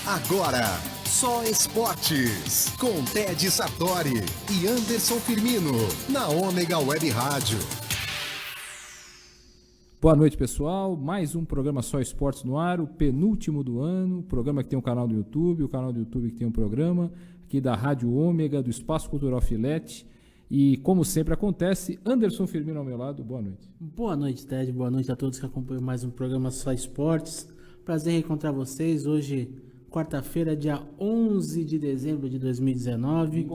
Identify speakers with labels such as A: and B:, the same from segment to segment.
A: Agora, só esportes, com Ted Sartori e Anderson Firmino, na Ômega Web Rádio.
B: Boa noite, pessoal. Mais um programa Só Esportes no ar, o penúltimo do ano. O programa que tem um canal do YouTube, o canal do YouTube que tem um programa, aqui da Rádio Ômega, do Espaço Cultural Filete. E, como sempre acontece, Anderson Firmino ao meu lado. Boa noite.
C: Boa noite, Ted. Boa noite a todos que acompanham mais um programa Só Esportes. Prazer em encontrar vocês hoje, quarta-feira, dia 11 de dezembro de 2019.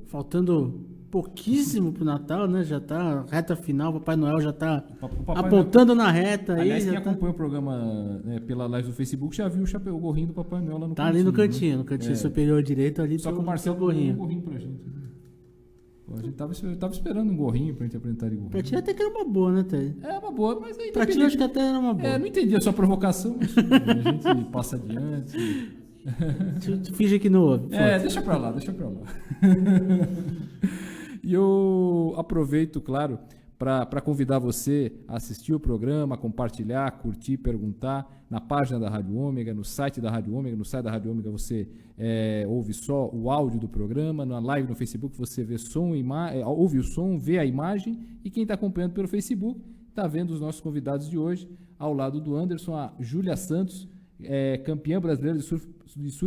C: Faltando pouquíssimo pro Natal, né? Já tá reta final, Papai Noel já tá apontando na reta.
B: Aliás,
C: aí,
B: quem
C: tá...
B: acompanha o programa pela live do Facebook já viu o gorrinho do Papai Noel lá no
C: tá
B: cantinho.
C: Ali no cantinho, superior direito ali.
B: Só que o Marcelo deu um gorrinho pra gente. A gente tava esperando um gorrinho pra gente apresentar de gorrinho.
C: Pra ti até que era uma boa, né, Ted?
B: É uma boa, mas aí...
C: Pra ti acho que até era uma boa.
B: Não entendi a sua provocação, mas a gente passa adiante.
C: Tu finge que não ouve.
B: Deixa pra lá. E eu aproveito, claro, para convidar você a assistir o programa, compartilhar, curtir, perguntar na página da Rádio Ômega, no site da Rádio Ômega. No site da Rádio Ômega você ouve só o áudio do programa, na live no Facebook você vê ouve o som, vê a imagem, e quem está acompanhando pelo Facebook está vendo os nossos convidados de hoje, ao lado do Anderson, a Júlia Santos, campeã brasileira de surf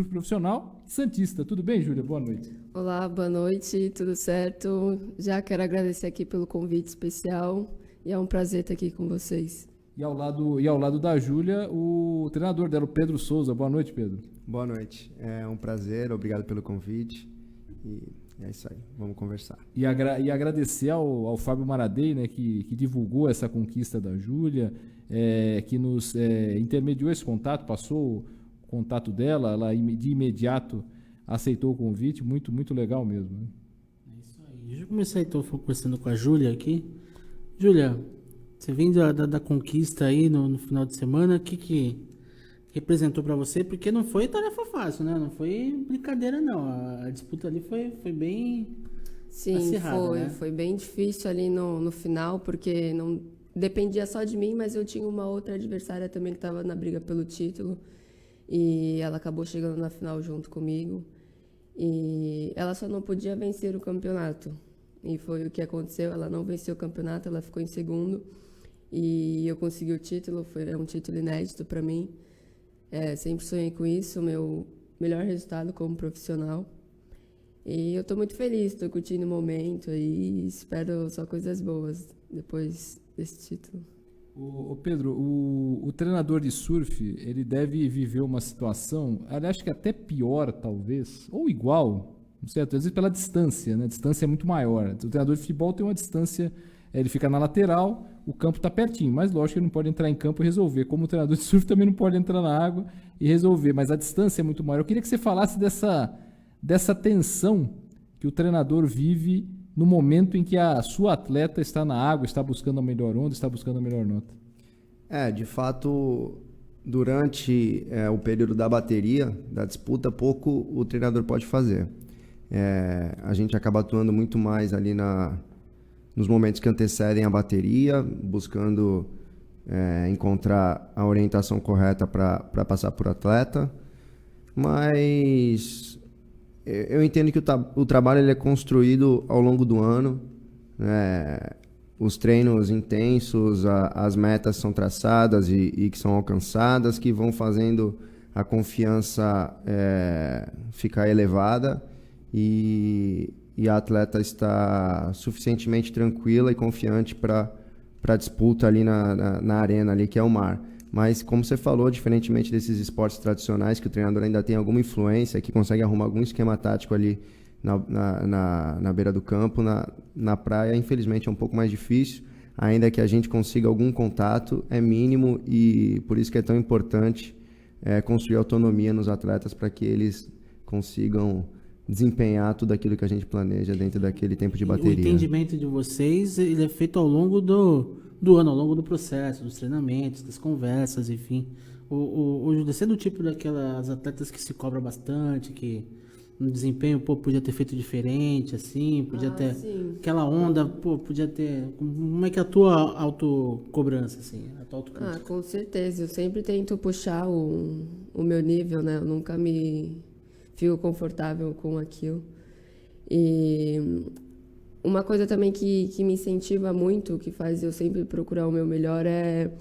B: profissional, santista. Tudo bem, Júlia? Boa noite.
D: Olá, boa noite, tudo certo? Já quero agradecer aqui pelo convite especial e é um prazer estar aqui com vocês.
B: E ao lado da Júlia, o treinador dela, o Pedro Souza. Boa noite, Pedro.
E: Boa noite. É um prazer, obrigado pelo convite. E é isso aí, vamos conversar.
B: E agradecer ao Fábio Maradei, né, que divulgou essa conquista da Júlia, que nos intermediou esse contato, passou o contato dela, ela de imediato aceitou o convite, muito, muito legal mesmo. Né?
C: É isso aí. Deixa eu começar então conversando com a Júlia aqui. Júlia, você vem da conquista aí no final de semana, o que representou para você? Porque não foi tarefa fácil, né? Não foi brincadeira, não. A disputa ali foi bem acirrada, né?
D: Foi bem difícil ali no final, porque não dependia só de mim, mas eu tinha uma outra adversária também que estava na briga pelo título, e ela acabou chegando na final junto comigo, e ela só não podia vencer o campeonato, e foi o que aconteceu. Ela não venceu o campeonato, ela ficou em segundo, e eu consegui o título. Foi um título inédito para mim, sempre sonhei com isso, o meu melhor resultado como profissional, e eu estou muito feliz, estou curtindo o momento e espero só coisas boas depois desse título.
B: Ô Pedro, o treinador de surf, ele deve viver uma situação, acho que até pior talvez, ou igual, não sei, às vezes pela distância, né? A distância é muito maior. O treinador de futebol tem uma distância, ele fica na lateral, o campo está pertinho, mas lógico que ele não pode entrar em campo e resolver, como o treinador de surf também não pode entrar na água e resolver, mas a distância é muito maior. Eu queria que você falasse dessa tensão que o treinador vive no momento em que a sua atleta está na água, está buscando a melhor onda, está buscando a melhor nota.
E: De fato, durante o período da bateria, da disputa, pouco o treinador pode fazer. A gente acaba atuando muito mais ali nos momentos que antecedem a bateria, buscando encontrar a orientação correta para passar por atleta, mas eu entendo que o trabalho ele é construído ao longo do ano, os treinos intensos, as metas são traçadas e que são alcançadas, que vão fazendo a confiança ficar elevada e a atleta está suficientemente tranquila e confiante para a disputa ali na arena, ali, que é o mar. Mas, como você falou, diferentemente desses esportes tradicionais, que o treinador ainda tem alguma influência, que consegue arrumar algum esquema tático ali na beira do campo, na praia, infelizmente é um pouco mais difícil. Ainda que a gente consiga algum contato, é mínimo, e por isso que é tão importante construir autonomia nos atletas para que eles consigam desempenhar tudo aquilo que a gente planeja dentro daquele tempo de bateria.
C: O entendimento de vocês ele é feito ao longo do ano, ao longo do processo, dos treinamentos, das conversas, enfim. O Júlio, você é do tipo daquelas atletas que se cobra bastante, que no desempenho, pô, podia ter feito diferente, assim, podia ter
D: sim.
C: aquela onda, pô, podia ter. Como é que é a tua autocobrança, assim, a tua autocrítica?
D: Com certeza. Eu sempre tento puxar o meu nível, né? Eu nunca me fico confortável com aquilo. E uma coisa também que me incentiva muito, que faz eu sempre procurar o meu melhor é...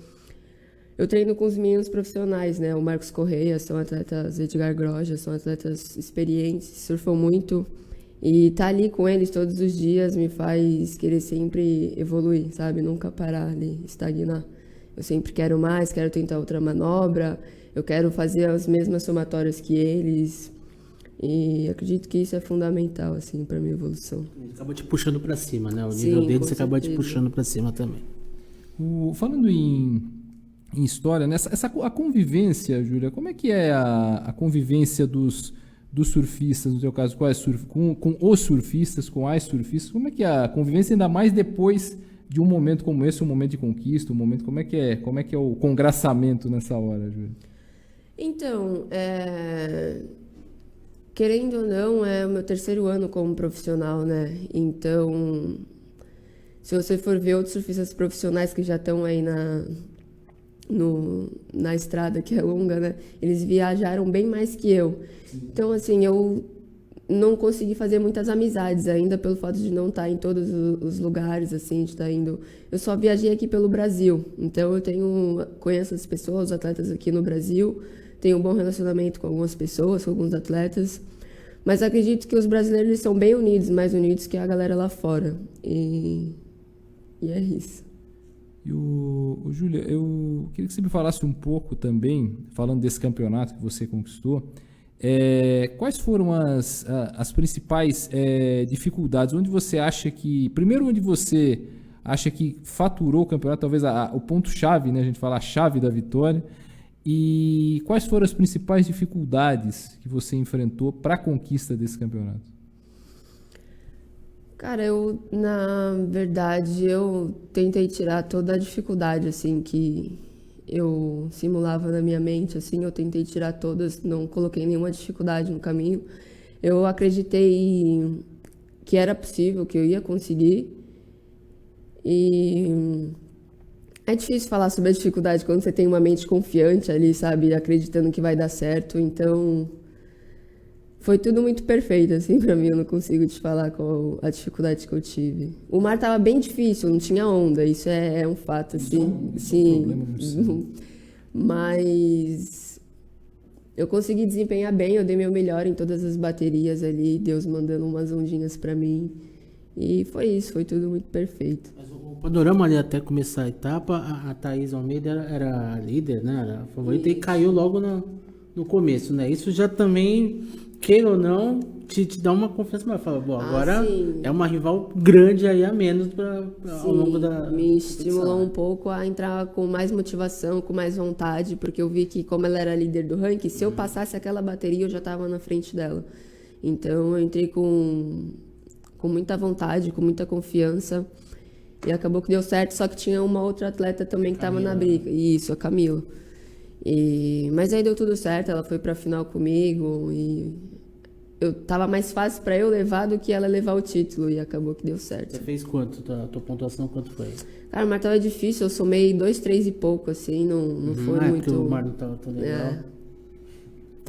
D: Eu treino com os meninos profissionais, né? O Marcos Correia, são atletas, Edgar Groja, são atletas experientes, surfam muito. E estar ali com eles todos os dias me faz querer sempre evoluir, sabe? Nunca parar ali, estagnar. Eu sempre quero mais, quero tentar outra manobra, eu quero fazer as mesmas somatórias que eles. E acredito que isso é fundamental, assim, para minha evolução.
C: Ele acaba te puxando pra cima, né? O
D: Sim,
C: nível deles
D: com
C: acaba te
D: certeza.
C: puxando pra cima também.
B: Falando em história, né? A convivência, Júlia, como é que é a convivência dos surfistas, no teu caso, qual é com os surfistas, com as surfistas, como é que é a convivência, ainda mais depois de um momento como esse, um momento de conquista, como é que é o congraçamento nessa hora, Júlia?
D: Então, querendo ou não, é o meu 3º ano como profissional, né? Então, se você for ver outros surfistas profissionais que já estão aí na estrada, que é longa, né? Eles viajaram bem mais que eu. Então, assim, eu não consegui fazer muitas amizades ainda pelo fato de não estar em todos os lugares, assim, de estar indo... Eu só viajei aqui pelo Brasil. Então, conheço as pessoas, os atletas aqui no Brasil, tenho um bom relacionamento com algumas pessoas, com alguns atletas. Mas acredito que os brasileiros eles são bem unidos, mais unidos que a galera lá fora. E é isso.
B: E Júlia, eu queria que você me falasse um pouco também, falando desse campeonato que você conquistou, quais foram as principais dificuldades? Onde você acha que... Primeiro, onde você acha que faturou o campeonato, talvez o ponto-chave, né? A gente fala a chave da vitória. E quais foram as principais dificuldades que você enfrentou para a conquista desse campeonato?
D: Cara, na verdade, eu tentei tirar toda a dificuldade, assim, que eu simulava na minha mente, assim, eu tentei tirar todas, não coloquei nenhuma dificuldade no caminho. Eu acreditei que era possível, que eu ia conseguir. E é difícil falar sobre a dificuldade quando você tem uma mente confiante ali, sabe, acreditando que vai dar certo, então... Foi tudo muito perfeito, assim, pra mim. Eu não consigo te falar qual a dificuldade que eu tive. O mar tava bem difícil, não tinha onda. Isso é um fato, assim. Sim. Mas eu consegui desempenhar bem. Eu dei meu melhor em todas as baterias ali. Deus mandando umas ondinhas pra mim. E foi isso. Foi tudo muito perfeito.
C: Mas o panorama ali até começar a etapa, a Thaís Almeida era a líder, né? Era a favorita e caiu logo no começo, né? Isso já também... Queira ou não, te dá uma confiança, mas fala, bom, agora
D: sim.
C: É uma rival grande aí a menos ao longo da...
D: Me estimulou um pouco a entrar com mais motivação, com mais vontade, porque eu vi que como ela era líder do ranking, se eu passasse aquela bateria, eu já estava na frente dela. Então eu entrei com muita vontade, com muita confiança, e acabou que deu certo, só que tinha uma outra atleta também que estava na briga. Isso, a Camila. Mas aí deu tudo certo, ela foi pra final comigo e tava mais fácil pra eu levar do que ela levar o título e acabou que deu certo.
C: Você fez quanto? Tua pontuação quanto foi?
D: Cara, o mar tava difícil, eu somei 2, 3 e pouco, assim, não foi muito...
C: O mar não tava tão legal.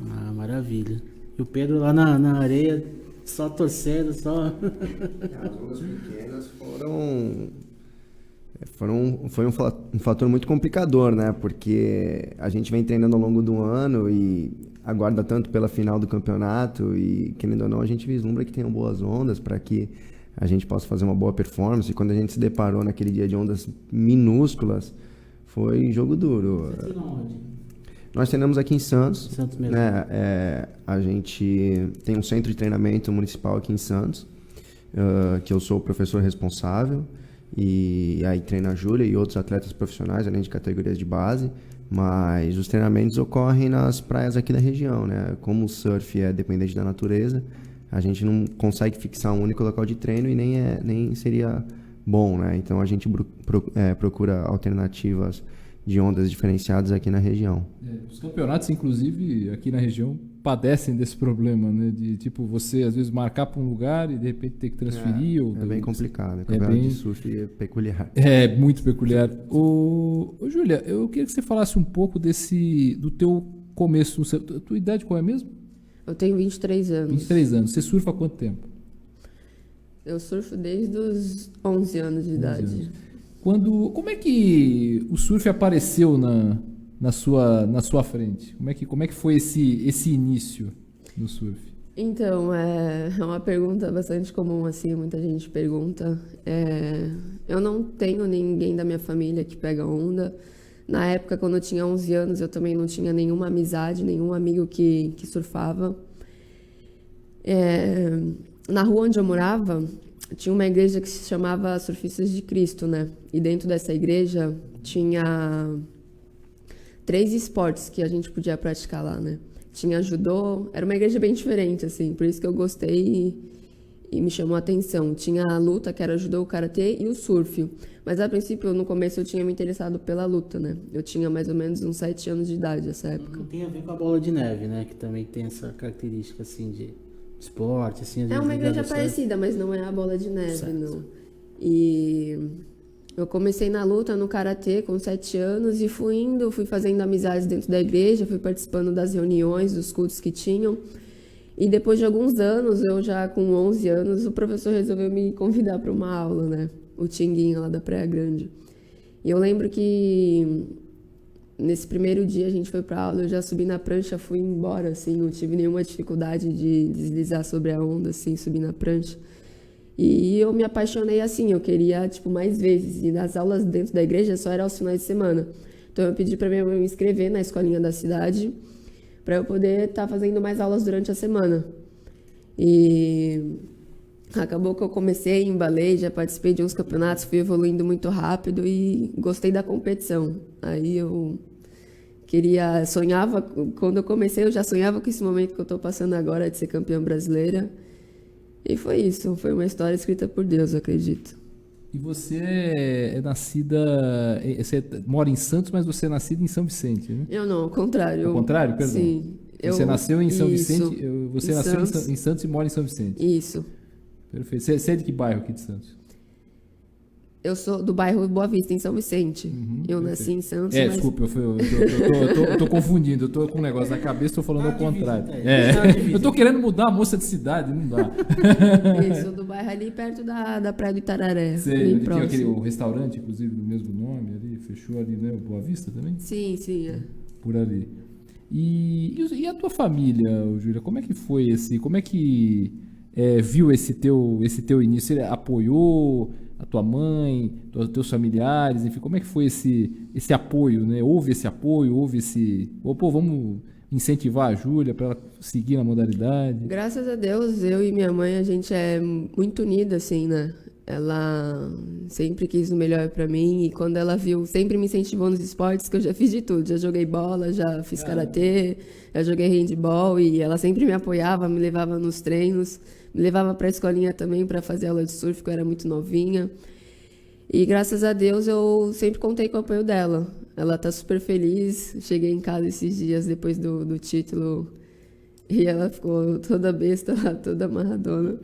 C: Ah, maravilha. E o Pedro lá na areia, só torcendo, só...
E: As ondas pequenas foi um fator muito complicador, né? Porque a gente vem treinando ao longo do ano e aguarda tanto pela final do campeonato e, querendo ou não, a gente vislumbra que tenham boas ondas para que a gente possa fazer uma boa performance. E quando a gente se deparou naquele dia de ondas minúsculas, foi jogo duro.
C: Você treinou onde?
E: Nós treinamos aqui em Santos.
C: Santos mesmo.
E: Né? A gente tem um centro de treinamento municipal aqui em Santos, que eu sou o professor responsável. E aí treina a Júlia e outros atletas profissionais, além de categorias de base, mas os treinamentos ocorrem nas praias aqui da região, né? Como o surf é dependente da natureza, a gente não consegue fixar um único local de treino e nem seria bom, né? Então a gente procura alternativas de ondas diferenciadas aqui na região.
B: Os campeonatos, inclusive, aqui na região padecem desse problema, né? De tipo, você às vezes marcar para um lugar e de repente ter que transferir.
E: É bem complicado. O
B: É
E: campeonato
B: bem-
E: de surf é peculiar.
B: É muito peculiar. Ô, Júlia, eu queria que você falasse um pouco do teu começo. Tua idade qual é mesmo?
D: Eu tenho 23 anos.
B: 23 anos. Você surfa há quanto tempo?
D: Eu surfo desde os 11 anos de idade.
B: anos. Como é que o surf apareceu na sua frente? Como é que foi esse início no surf?
D: Então, é uma pergunta bastante comum, assim, muita gente pergunta. Eu não tenho ninguém da minha família que pega onda. Na época, quando eu tinha 11 anos, eu também não tinha nenhuma amizade, nenhum amigo que surfava. Na rua onde eu morava, tinha uma igreja que se chamava Surfistas de Cristo, né? E dentro dessa igreja tinha 3 esportes que a gente podia praticar lá, né? Tinha judô, era uma igreja bem diferente, assim, por isso que eu gostei e me chamou a atenção. Tinha a luta, que era judô, o karatê e o surf. Mas a princípio, no começo, eu tinha me interessado pela luta, né? Eu tinha mais ou menos uns 7 anos de idade nessa época.
C: Não tem a ver com a bola de neve, né? Que também tem essa característica, assim, de esporte, assim. às
D: É
C: vezes
D: uma igreja
C: ligado ao surf.
D: parecida, mas não é a bola de neve,
C: Certo.
D: não. E eu comecei na luta, no karatê, com 7 anos, e fui fazendo amizades dentro da igreja, fui participando das reuniões, dos cultos que tinham. E depois de alguns anos, eu já com 11 anos, o professor resolveu me convidar para uma aula, né? O Tinguinho, lá da Praia Grande. E eu lembro que nesse primeiro dia a gente foi para aula, eu já subi na prancha, fui embora, assim, não tive nenhuma dificuldade de deslizar sobre a onda, assim, subir na prancha. E eu me apaixonei assim, eu queria, tipo, mais vezes. E nas aulas dentro da igreja só era aos finais de semana. Então eu pedi para minha mãe me inscrever na escolinha da cidade, para eu poder estar fazendo mais aulas durante a semana. E acabou que eu comecei, embalei, já participei de uns campeonatos, fui evoluindo muito rápido e gostei da competição. Aí eu sonhava, quando eu comecei, eu já sonhava com esse momento que eu estou passando agora de ser campeã brasileira. E foi isso, foi uma história escrita por Deus, eu acredito.
B: E você é nascida. Você mora em Santos, mas você é nascida em São Vicente, né?
D: Eu não, ao contrário.
B: Ao contrário, perdão.
D: Sim.
B: Você nasceu em São
D: Isso,
B: Vicente. Você
D: em
B: nasceu
D: Santos.
B: em Santos e mora em São Vicente.
D: Isso.
B: Perfeito. Você é de que bairro aqui de Santos?
D: Eu sou do bairro Boa Vista, em São Vicente. Eu nasci em Santos, mas...
B: Desculpa, eu tô confundindo. Eu tô com um negócio na cabeça, tô falando ao contrário. Eu tô querendo mudar a moça de cidade, não dá.
D: Isso, do bairro ali perto da Praia do Itararé.
B: Você
D: bem
B: tinha
D: próximo.
B: o restaurante, inclusive, do mesmo nome ali, fechou ali, né? O Boa Vista também?
D: Sim, sim. É.
B: Por ali. E a tua família, Júlia, como é que foi como é que viu esse teu início? Ele apoiou a tua mãe, teus familiares, enfim, como é que foi esse apoio, né? Houve esse apoio, vamos incentivar a Júlia para ela seguir na modalidade?
D: Graças a Deus, eu e minha mãe, a gente é muito unida, assim, né? Ela sempre quis o melhor pra mim e quando ela viu, sempre me incentivou nos esportes, que eu já fiz de tudo. Já joguei bola, já fiz karatê, já joguei handball e ela sempre me apoiava, me levava nos treinos, me levava pra escolinha também para fazer aula de surf, que eu era muito novinha. E graças a Deus eu sempre contei com o apoio dela. Ela tá super feliz. Cheguei em casa esses dias depois do título e ela ficou toda besta lá, toda amarradona.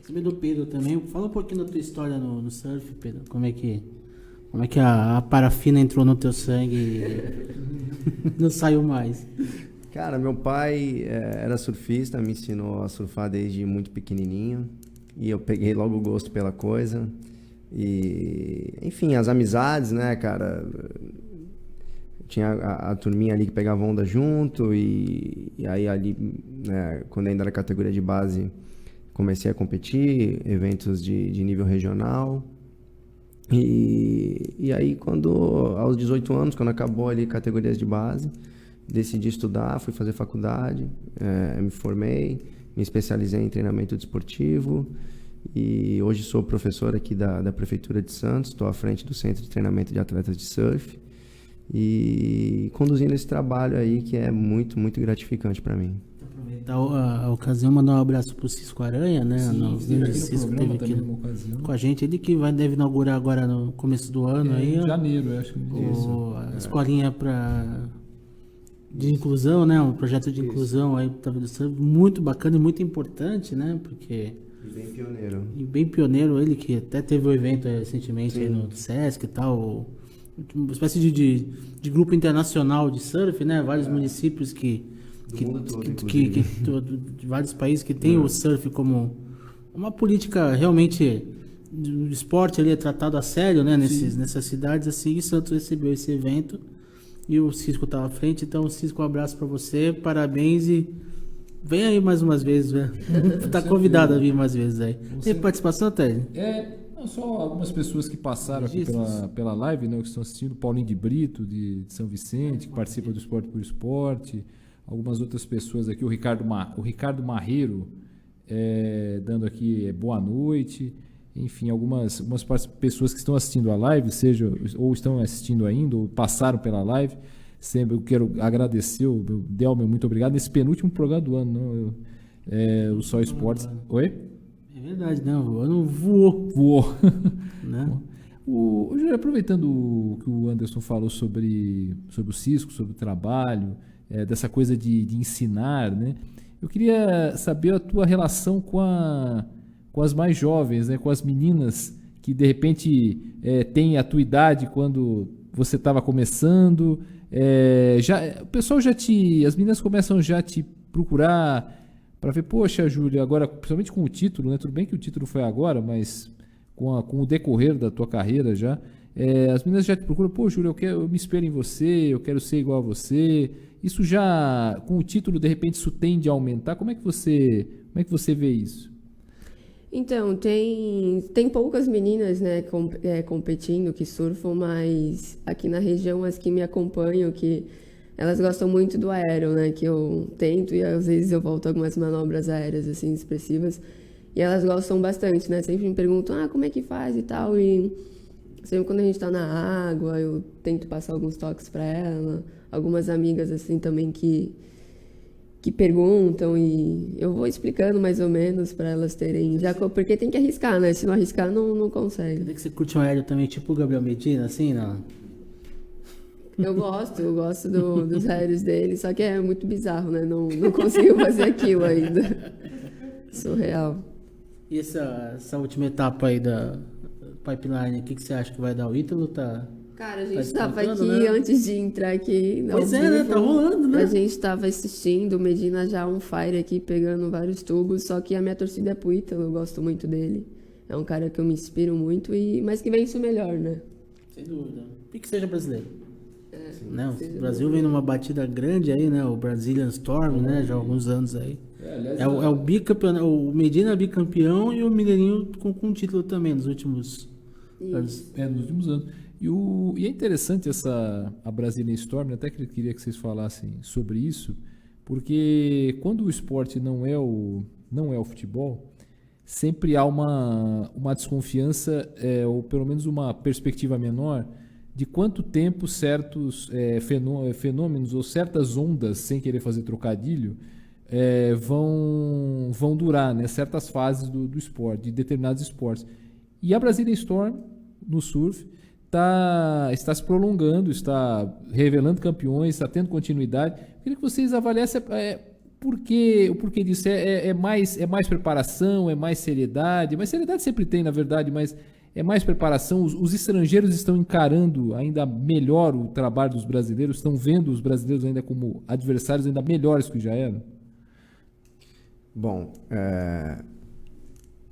C: Saber do Pedro também. Fala um pouquinho da tua história no surf, Pedro. Como é que a parafina entrou no teu sangue e não saiu mais?
E: Cara, meu pai era surfista, me ensinou a surfar desde muito pequenininho. E eu peguei logo o gosto pela coisa. E, enfim, as amizades, né, cara? Tinha a turminha ali que pegava onda junto. E aí ali, né, quando ainda era categoria de base, comecei a competir, eventos de nível regional. E aí, aos 18 anos, quando acabou ali categorias de base, decidi estudar, fui fazer faculdade, me formei, me especializei em treinamento desportivo e hoje sou professor aqui da Prefeitura de Santos, estou à frente do Centro de Treinamento de Atletas de Surf e conduzindo esse trabalho aí que é muito, muito gratificante para mim.
C: Aproveitar a ocasião, mandar um abraço pro Cisco Aranha, né?
B: Sim,
C: O Cisco teve aqui com a gente. Ele que deve inaugurar agora no começo do ano. Aí,
B: em janeiro, eu acho que
C: a escolinha de inclusão, né? Um projeto de inclusão aí tá vendo, muito bacana e muito importante, né? Porque
E: E bem pioneiro.
C: e bem pioneiro ele, que até teve um evento recentemente aí no Sesc e tal, uma espécie de grupo internacional de surf, né? Vários municípios
E: mundo todo,
C: de vários países que tem o surf como uma política realmente, o esporte ali é tratado a sério, né? Nessas cidades assim. E Santos recebeu esse evento e o Cisco estava à frente. Então, Cisco, um abraço para você, parabéns e vem aí mais umas vezes, né? Tá convidado a vir mais vezes aí. Tem participação, Ted?
B: Não, só algumas pessoas que passaram aqui pela live, né, que estão assistindo, Paulinho de Brito, de São Vicente, que participa do Esporte por Esporte, algumas outras pessoas aqui, o Ricardo Marreiro, dando aqui boa noite, enfim, algumas pessoas que estão assistindo a live, seja ou estão assistindo ainda, ou passaram pela live. Sempre eu quero agradecer, o Delmer, muito obrigado. Nesse penúltimo programa do ano, o Só Esportes. Oi?
C: É verdade, não, o ano voou. Né?
B: Júlio, aproveitando o que o Anderson falou sobre o Cisco, sobre o trabalho, dessa coisa de ensinar, né? Eu queria saber a tua relação com as mais jovens, né? Com as meninas que de repente têm a tua idade quando você estava começando. O pessoal as meninas começam já a te procurar para ver, poxa, Júlio, agora, principalmente com o título, né? Tudo bem que o título foi agora, mas com o decorrer da tua carreira já, as meninas já te procuram, pô, Júlio, eu me espelho em você, eu quero ser igual a você. Isso já, com o título, de repente, isso tende a aumentar. Como é que você vê isso?
D: Então, tem poucas meninas, né, competindo, que surfam, mas aqui na região as que me acompanham, que elas gostam muito do aéreo, né, que eu tento e às vezes eu volto algumas manobras aéreas, assim, expressivas, e elas gostam bastante, né, sempre me perguntam, como é que faz e tal, e sempre quando a gente tá na água, eu tento passar alguns toques para ela, algumas amigas, assim, também que perguntam e eu vou explicando mais ou menos para elas terem, porque tem que arriscar, né? Se não arriscar, não consegue.
C: Quer dizer que você curte um aéreo também, tipo o Gabriel Medina, assim, não?
D: Eu gosto dos aéreos dele, só que é muito bizarro, né? Não consigo fazer aquilo ainda. Surreal.
C: E essa última etapa aí da Pipeline, o que você acha que vai dar? O Ítalo tá...
D: Cara, a gente estava aqui, né? Antes de entrar aqui...
C: Pois né? Tá rolando, né?
D: A gente estava assistindo, o Medina já on fire aqui, pegando vários tubos, só que a minha torcida é pro Ítalo, eu gosto muito dele. É um cara que eu me inspiro muito, mas que vence o melhor, né?
C: Sem dúvida. E que seja brasileiro. Né? O Brasil vem numa batida grande aí, né? O Brazilian Storm, né? Já há alguns anos aí. O bicampeão, o Medina é bicampeão e o Mineirinho com título também nos últimos anos.
B: Nos últimos anos. E é interessante a Brazilian Storm, até que eu queria que vocês falassem sobre isso, porque quando o esporte não é o futebol, sempre há uma desconfiança, ou pelo menos uma perspectiva menor, de quanto tempo certos fenômenos ou certas ondas, sem querer fazer trocadilho, vão durar, né? Certas fases do esporte, de determinados esportes. E a Brazilian Storm, no surf, está se prolongando, está revelando campeões, está tendo continuidade. Eu queria que vocês avaliassem o porquê disso. É mais preparação, é mais seriedade. Mais seriedade sempre tem, na verdade, mas é mais preparação. Os estrangeiros estão encarando ainda melhor o trabalho dos brasileiros, estão vendo os brasileiros ainda como adversários ainda melhores que já eram?
E: Bom,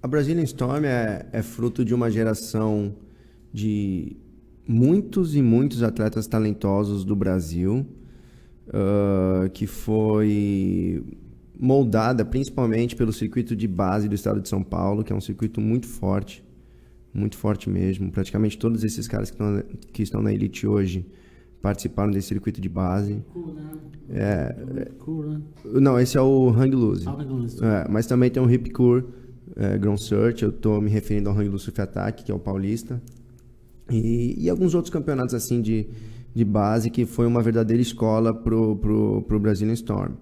E: a Brazilian Storm é fruto de uma geração de muitos e muitos atletas talentosos do Brasil, que foi moldada principalmente pelo circuito de base do estado de São Paulo, que é um circuito muito forte mesmo. Praticamente todos esses caras que estão na elite hoje participaram desse circuito de base.
C: Cool, né? Cool, né?
E: Não, esse é o Hang Loose. Mas também tem o Ripcore, Ground Search. Eu estou me referindo ao Hang Loose Surf Attack, que é o paulista. E alguns outros campeonatos assim de base, que foi uma verdadeira escola pro Brazilian Storm.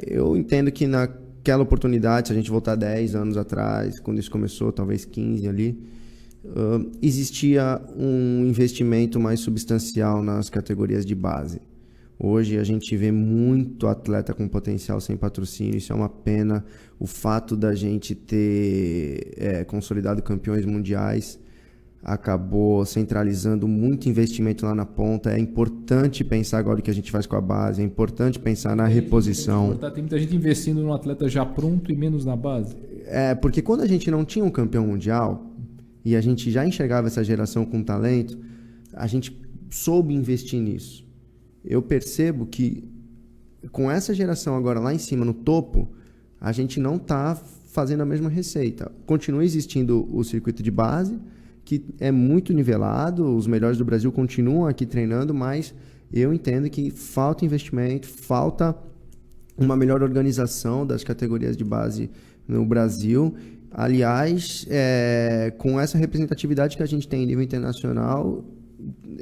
E: Eu entendo que naquela oportunidade, se a gente voltar 10 anos atrás, quando isso começou, talvez 15 ali, existia um investimento mais substancial nas categorias de base. Hoje a gente vê muito atleta com potencial sem patrocínio, isso é uma pena. O fato da gente ter consolidado campeões mundiais acabou centralizando muito investimento lá na ponta. É importante pensar agora o que a gente faz com a base, é importante pensar na reposição.
B: Tem muita gente investindo no atleta já pronto e menos na base.
E: Porque quando a gente não tinha um campeão mundial e a gente já enxergava essa geração com talento, a gente soube investir nisso. Eu percebo que com essa geração agora lá em cima, no topo, a gente não está fazendo a mesma receita. Continua existindo o circuito de base, que é muito nivelado, os melhores do Brasil continuam aqui treinando, mas eu entendo que falta investimento, falta uma melhor organização das categorias de base no Brasil. Aliás, com essa representatividade que a gente tem em nível internacional,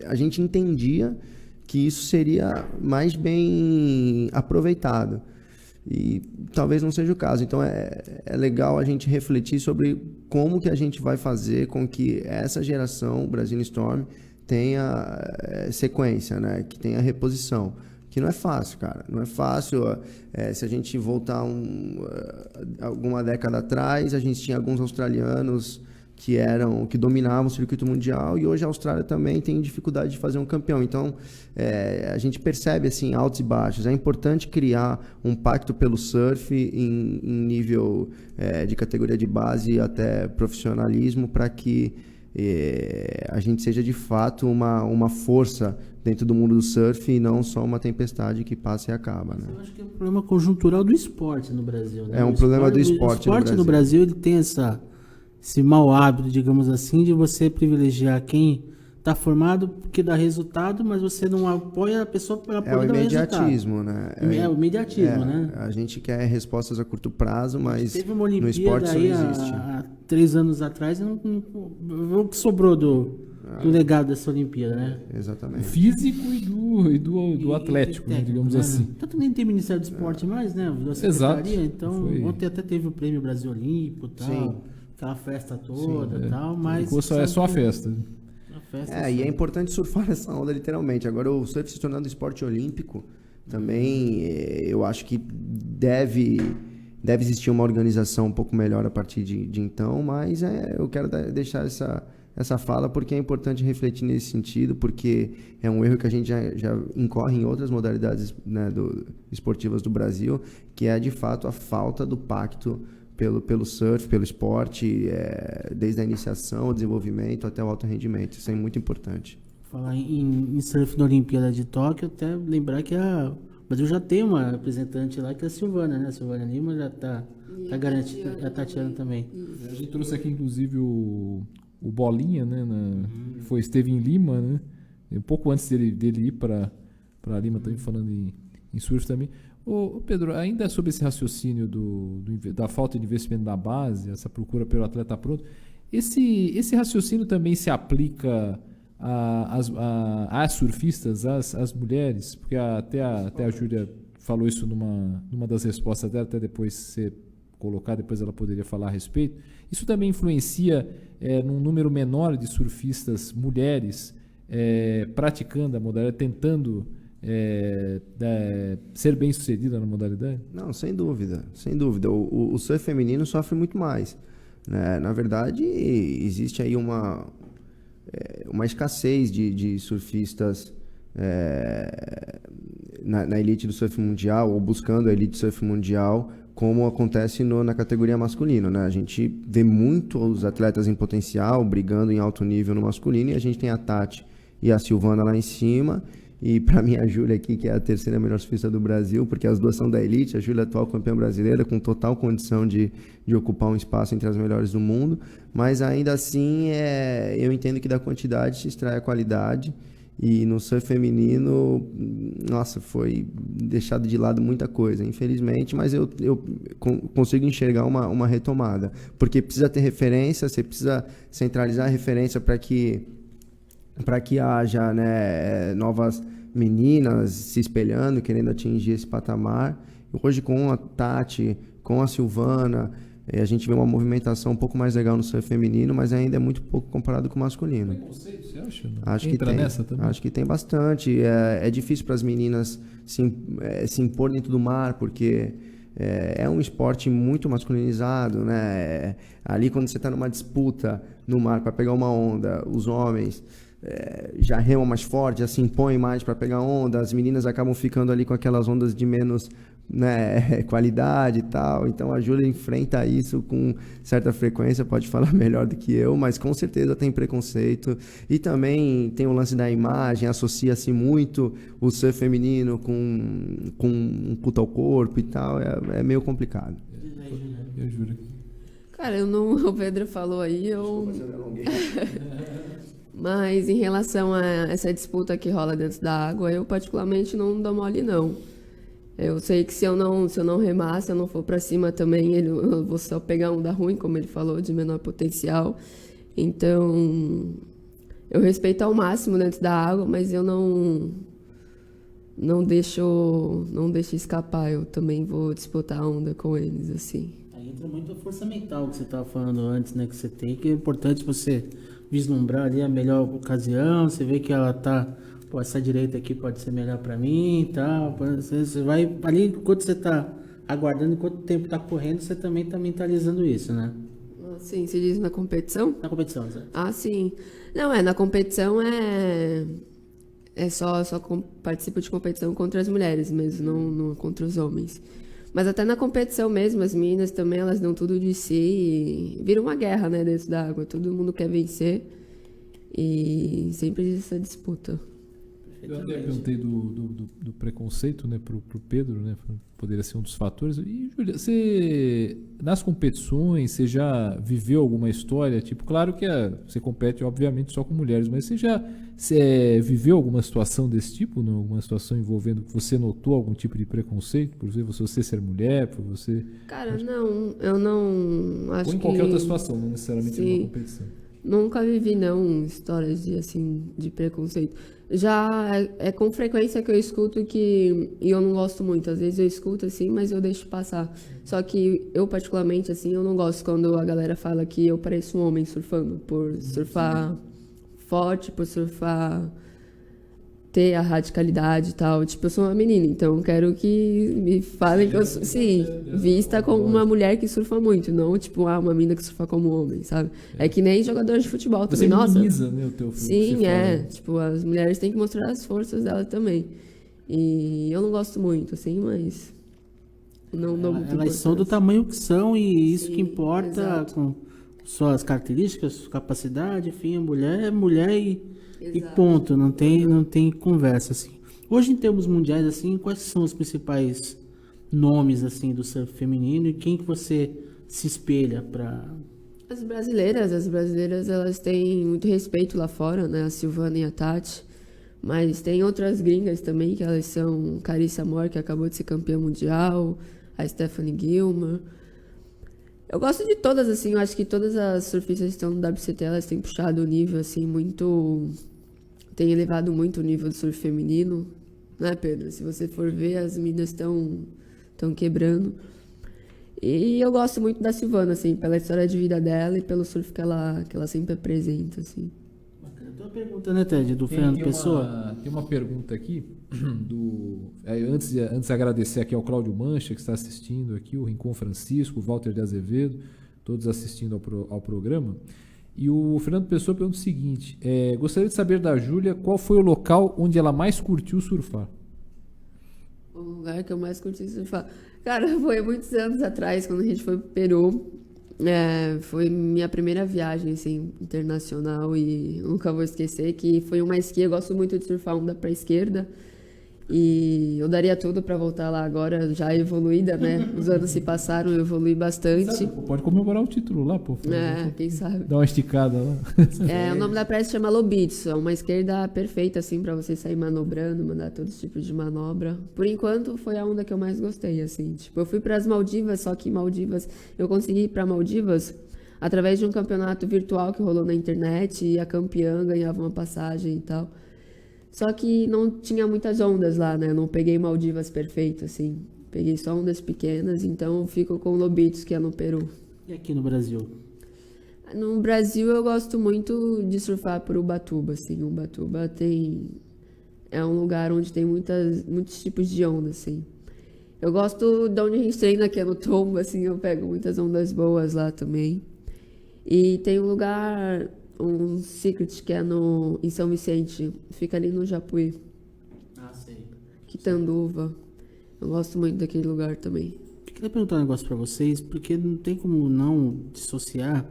E: a gente entendia que isso seria mais bem aproveitado. E talvez não seja o caso. Então é legal a gente refletir sobre como que a gente vai fazer com que essa geração Brazilian Storm tenha sequência, né? Que tenha reposição. Que não é fácil, cara. Não é fácil. Se a gente voltar alguma década atrás, a gente tinha alguns australianos que dominavam o circuito mundial, e hoje a Austrália também tem dificuldade de fazer um campeão. Então, a gente percebe assim, altos e baixos. É importante criar um pacto pelo surf em nível de categoria de base até profissionalismo, para que a gente seja de fato uma força dentro do mundo do surf e não só uma tempestade que passa e acaba, né?
C: Eu acho que é um problema conjuntural do esporte no Brasil, né?
E: É um problema do esporte
C: no Brasil. O esporte no Brasil, ele tem esse mau hábito, digamos assim, de você privilegiar quem está formado porque dá resultado, mas você não apoia a pessoa para poder dar resultado. É o imediatismo,
E: né?
C: É o imediatismo, né?
E: A gente quer respostas a curto prazo, mas
C: teve uma Olimpíada
E: no esporte isso não existe.
C: Há 3 anos atrás, o que sobrou do legado dessa Olimpíada, né?
E: Exatamente.
B: Físico e do atlético, né, digamos assim.
C: Tanto nem tem Ministério do Esporte mais, né? Da Secretaria. Então, ontem até teve o Prêmio Brasil Olímpico e tal.
E: Sim.
C: Aquela festa toda e tal, mas...
B: É só a festa.
E: E é importante surfar essa onda, literalmente. Agora, o surf se tornando esporte olímpico, também eu acho que deve existir uma organização um pouco melhor a partir de então, mas eu quero deixar essa fala porque é importante refletir nesse sentido, porque é um erro que a gente já incorre em outras modalidades, né, esportivas do Brasil, que é, de fato, a falta do pacto pelo surf, pelo esporte, desde a iniciação, o desenvolvimento até o alto rendimento. Isso é muito importante.
C: Falar em surf na Olimpíada de Tóquio, até lembrar que o Brasil já tem uma representante lá, que é a Silvana, né? A Silvana Lima já está garantida, a Tatiana também.
B: A gente trouxe aqui, inclusive, o Bolinha, né? Esteve em Lima, né? Um pouco antes dele ir para Lima, também falando em surf também. Ô Pedro, ainda sobre esse raciocínio da falta de investimento na base, essa procura pelo atleta pronto, esse raciocínio também se aplica às surfistas, às mulheres? Porque até a Júlia falou isso numa das respostas dela, até depois ser colocar, depois ela poderia falar a respeito. Isso também influencia num número menor de surfistas mulheres praticando a modalidade, tentando ser bem sucedida na modalidade?
E: Não, sem dúvida, sem dúvida. O surf feminino sofre muito mais, né? Na verdade, existe aí uma escassez de surfistas na elite do surf mundial, ou buscando a elite do surf mundial, como acontece na categoria masculina, né? A gente vê muito os atletas em potencial brigando em alto nível no masculino, e a gente tem a Tati e a Silvana lá em cima. E para mim a Júlia aqui, que é a terceira melhor surfista do Brasil, porque as duas são da elite, a Júlia é atual campeã brasileira, com total condição de ocupar um espaço entre as melhores do mundo, mas ainda assim eu entendo que da quantidade se extrai a qualidade, e no surf feminino, nossa, foi deixado de lado muita coisa, infelizmente, mas eu consigo enxergar uma retomada, porque precisa ter referência, você precisa centralizar a referência para que haja, né, novas meninas se espelhando, querendo atingir esse patamar. Hoje, com a Tati, com a Silvana, A gente vê uma movimentação um pouco mais legal no surf feminino, mas ainda é muito pouco comparado com o masculino.
B: Preconceito, você acha?
E: Acho que
B: Entra
E: tem.
B: nessa também?
E: Acho que tem bastante. É difícil para as meninas se impor dentro do mar, porque é um esporte muito masculinizado, né? Ali quando você está numa disputa no mar para pegar uma onda, os homens já remam mais forte, já se impõem mais para pegar onda, as meninas acabam ficando ali com aquelas ondas de menos, né, qualidade e tal. Então a Júlia enfrenta isso com certa frequência, pode falar melhor do que eu, mas com certeza tem preconceito. E também tem o lance da imagem, associa-se muito o surf feminino com um culto ao corpo e tal, é meio complicado.
B: Eu juro.
D: Cara, eu não. O Pedro falou aí, eu. Mas em relação a essa disputa que rola dentro da água, eu particularmente não dou mole, não. Eu sei que se eu não remar, se eu não for pra cima também, eu vou só pegar onda ruim, como ele falou, de menor potencial. Então, eu respeito ao máximo dentro da água, mas eu não deixo escapar. Eu também vou disputar a onda com eles, assim.
C: Aí entra muito a força mental que você estava falando antes, né? Que você tem, que é importante você vislumbrar ali a melhor ocasião, você vê que ela tá, pô, essa direita aqui pode ser melhor para mim e tal. Você vai ali, enquanto você tá aguardando, enquanto o tempo tá correndo, você também tá mentalizando isso, né?
D: Sim, se diz na competição?
C: Na competição, certo?
D: Ah, sim. Não, na competição só participo de competição contra as mulheres mesmo, não contra os homens. Mas até na competição mesmo, as meninas também, elas dão tudo de si e vira uma guerra, né, dentro da água. Todo mundo quer vencer e sempre existe essa disputa.
B: Eu até perguntei do preconceito, né, pro Pedro, né, poderia ser um dos fatores. E, Júlia, você, nas competições, você já viveu alguma história? Tipo, claro que você compete, obviamente, só com mulheres, mas você viveu alguma situação desse tipo? Não? Alguma situação envolvendo que você notou algum tipo de preconceito por você ser mulher, por você...
D: Cara, não, eu não acho
B: Ou em
D: que...
B: qualquer outra situação, não necessariamente
D: Sim.
B: numa competição.
D: Nunca vivi, não, histórias de preconceito. Já é com frequência que eu escuto e eu não gosto muito. Às vezes eu escuto, assim, mas eu deixo passar. Só que eu, particularmente, assim, eu não gosto quando a galera fala que eu pareço um homem surfando. Por surfar forte, por surfar... ter a radicalidade e tal. Tipo, eu sou uma menina, então eu quero que me falem que eu sou, sim, vista como uma mulher que surfa muito, não tipo, uma menina que surfa como homem, sabe? É que nem jogador de futebol
B: Você
D: também, nossa.
B: minimiza, né, o teu filme.
D: Sim, tipo, as mulheres têm que mostrar as forças delas também. E eu não gosto muito, assim, mas não dou muito
C: Elas são do
D: importância.
C: tamanho que são e isso
D: Sim,
C: que importa,
D: exato.
C: com suas características, sua capacidade, enfim, a mulher é mulher e
D: Exato.
C: ponto, não tem conversa, assim. Hoje, em termos mundiais, assim, quais são os principais nomes, assim, do surf feminino e quem que você se espelha para...
D: As brasileiras, elas têm muito respeito lá fora, né? A Silvana e a Tati. Mas tem outras gringas também, que elas são Carissa Moore, que acabou de ser campeã mundial, a Stephanie Gilmer. Eu gosto de todas, assim, eu acho que todas as surfistas que estão no WCT, elas têm puxado o nível, assim, muito... Tem elevado muito o nível do surf feminino, né, Pedro? Se você for ver, as meninas estão quebrando. E eu gosto muito da Silvana, assim, pela história de vida dela e pelo surf que ela sempre apresenta, assim.
C: Tem uma pergunta, né, Ted, do Fernando Pessoa?
B: Tem uma pergunta aqui antes de agradecer aqui ao Cláudio Mancha, que está assistindo aqui, o Rincon Francisco, o Walter de Azevedo, todos assistindo ao programa. E o Fernando Pessoa pergunta o seguinte: gostaria de saber da Júlia qual foi o local onde ela mais curtiu surfar.
D: O lugar que eu mais curti surfar. Cara, foi muitos anos atrás, quando a gente foi pro Peru. Foi minha primeira viagem, assim, internacional, e nunca vou esquecer que foi uma esqui. Eu gosto muito de surfar onda pra esquerda. E eu daria tudo pra voltar lá agora, já evoluída, né? Os anos se passaram, eu evolui bastante.
B: Pode comemorar o título lá, pô.
D: Quem sabe.
B: Dá uma esticada lá.
D: O nome da praia se chama Lobitso. É uma esquerda perfeita, assim, pra você sair manobrando, mandar todo tipo de manobra. Por enquanto, foi a onda que eu mais gostei, assim. Tipo, eu fui pras Maldivas, só que Maldivas... Eu consegui ir pra Maldivas através de um campeonato virtual que rolou na internet, e a campeã ganhava uma passagem e tal. Só que não tinha muitas ondas lá, né? Eu não peguei Maldivas perfeito, assim. Peguei só ondas pequenas, então eu fico com Lobitso, que é no Peru.
C: E aqui no Brasil?
D: No Brasil eu gosto muito de surfar por Ubatuba, assim. Ubatuba é um lugar onde tem muitos tipos de onda, assim. Eu gosto de onde a gente treina, que é no tombo, assim, eu pego muitas ondas boas lá também. E tem um Secret, que é em São Vicente, fica ali no Japuí,
C: Ah, sei.
D: Quitanduva. Eu gosto muito daquele lugar também.
C: Eu queria perguntar um negócio pra vocês, porque não tem como não dissociar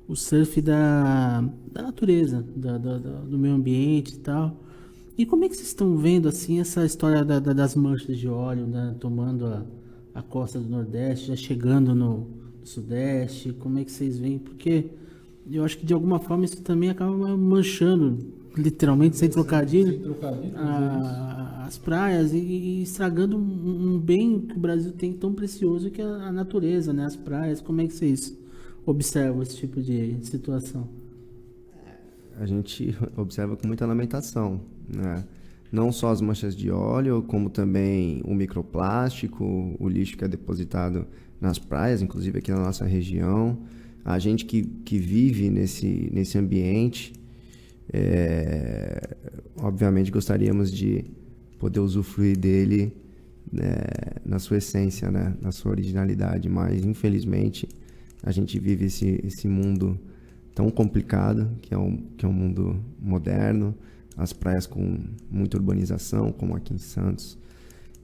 C: o surf da natureza, do meio ambiente e tal. E como é que vocês estão vendo, assim, essa história das manchas de óleo, né, tomando a costa do Nordeste, já chegando no Sudeste? Como é que vocês veem? Porque eu acho que de alguma forma isso também acaba manchando, literalmente, sem trocadilho, as praias e estragando um bem que o Brasil tem tão precioso, que é a natureza, né? As praias. Como é que vocês observam esse tipo de situação?
E: A gente observa com muita lamentação, né? Não só as manchas de óleo, como também o microplástico, o lixo que é depositado nas praias, inclusive aqui na nossa região. A gente que vive nesse ambiente, obviamente gostaríamos de poder usufruir dele, né, na sua essência, né, na sua originalidade, mas infelizmente a gente vive esse mundo tão complicado, que é um mundo moderno, as praias com muita urbanização, como aqui em Santos.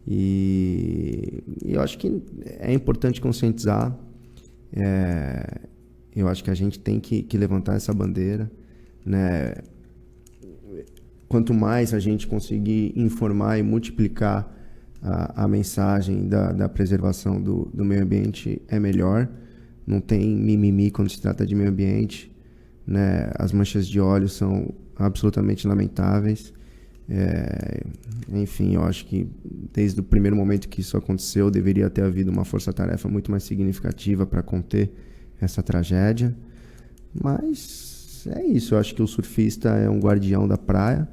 E: E eu acho que é importante conscientizar. Eu acho que a gente tem que levantar essa bandeira, né? Quanto mais a gente conseguir informar e multiplicar a mensagem da preservação do meio ambiente, é melhor. Não tem mimimi quando se trata de meio ambiente, né? As manchas de óleo são absolutamente lamentáveis. Enfim, eu acho que desde o primeiro momento que isso aconteceu, deveria ter havido uma força-tarefa muito mais significativa para conter essa tragédia. Mas é isso, eu acho que o surfista é um guardião da praia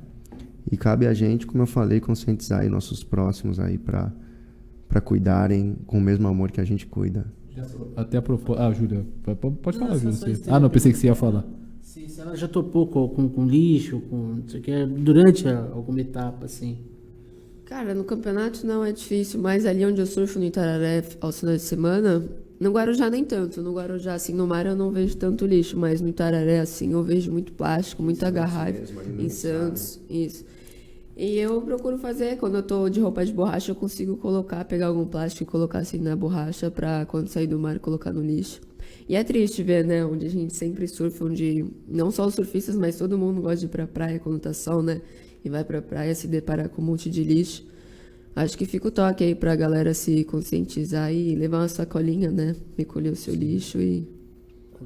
E: e cabe a gente, como eu falei, conscientizar aí nossos próximos aí para cuidarem com o mesmo amor que a gente cuida.
B: Até a propósito... Júlia, pode falar, Júlia.
C: Não,
B: Pensei que você ia falar.
C: Se ela já topou com lixo, com não sei o que, durante alguma etapa, assim.
D: Cara, no campeonato não é difícil, mas ali onde eu surfo no Itararé aos finais de semana, no Guarujá nem tanto. No Guarujá, assim, no mar eu não vejo tanto lixo, mas no Itararé, assim, eu vejo muito plástico, muita garrafa. Em Santos, isso. E eu procuro fazer, quando eu tô de roupa de borracha, eu consigo pegar algum plástico e colocar assim na borracha pra quando sair do mar colocar no lixo. E é triste ver, né, onde a gente sempre surfa, onde não só os surfistas, mas todo mundo gosta de ir pra praia quando tá sol, né? E vai pra praia se deparar com um monte de lixo. Acho que fica o toque aí pra galera se conscientizar e levar uma sacolinha, né? Recolher o seu lixo e...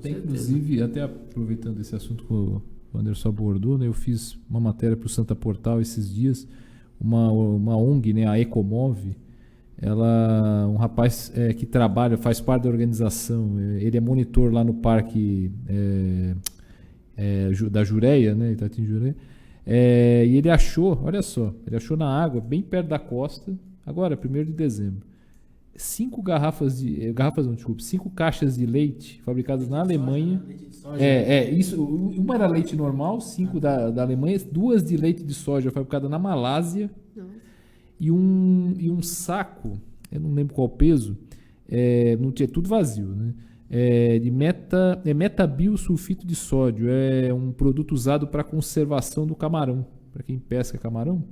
B: Inclusive, até aproveitando esse assunto que o Anderson abordou, né? Eu fiz uma matéria pro Santa Portal esses dias, uma ONG, né? A Ecomove. Um rapaz que trabalha, faz parte da organização, ele é monitor lá no parque da Jureia, né, Itatim Jureia, e ele achou, olha só, na água, bem perto da costa, agora, 1º de dezembro, 5 caixas de leite fabricadas na Alemanha. Isso, uma era leite normal, 5 da Alemanha, 2 de leite de soja fabricada na Malásia. E um saco, eu não lembro qual o peso, não tinha, tudo vazio, né? De metabiosulfito de sódio, é um produto usado para conservação do camarão, para quem pesca camarão.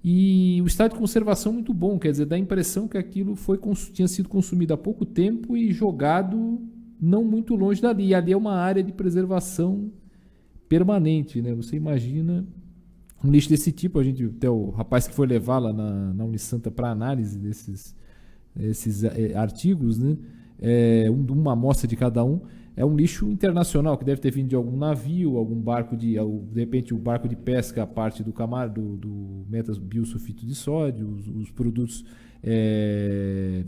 B: E o estado de conservação é muito bom, quer dizer, dá a impressão que aquilo tinha sido consumido há pouco tempo e jogado não muito longe dali. E ali é uma área de preservação permanente, né? Você imagina um lixo desse tipo, até o rapaz que foi levar lá na Unisanta para análise desses artigos, né? Uma amostra de cada um, é um lixo internacional que deve ter vindo de algum navio, algum barco de repente o barco de pesca, a parte do metabiosulfito de sódio, os produtos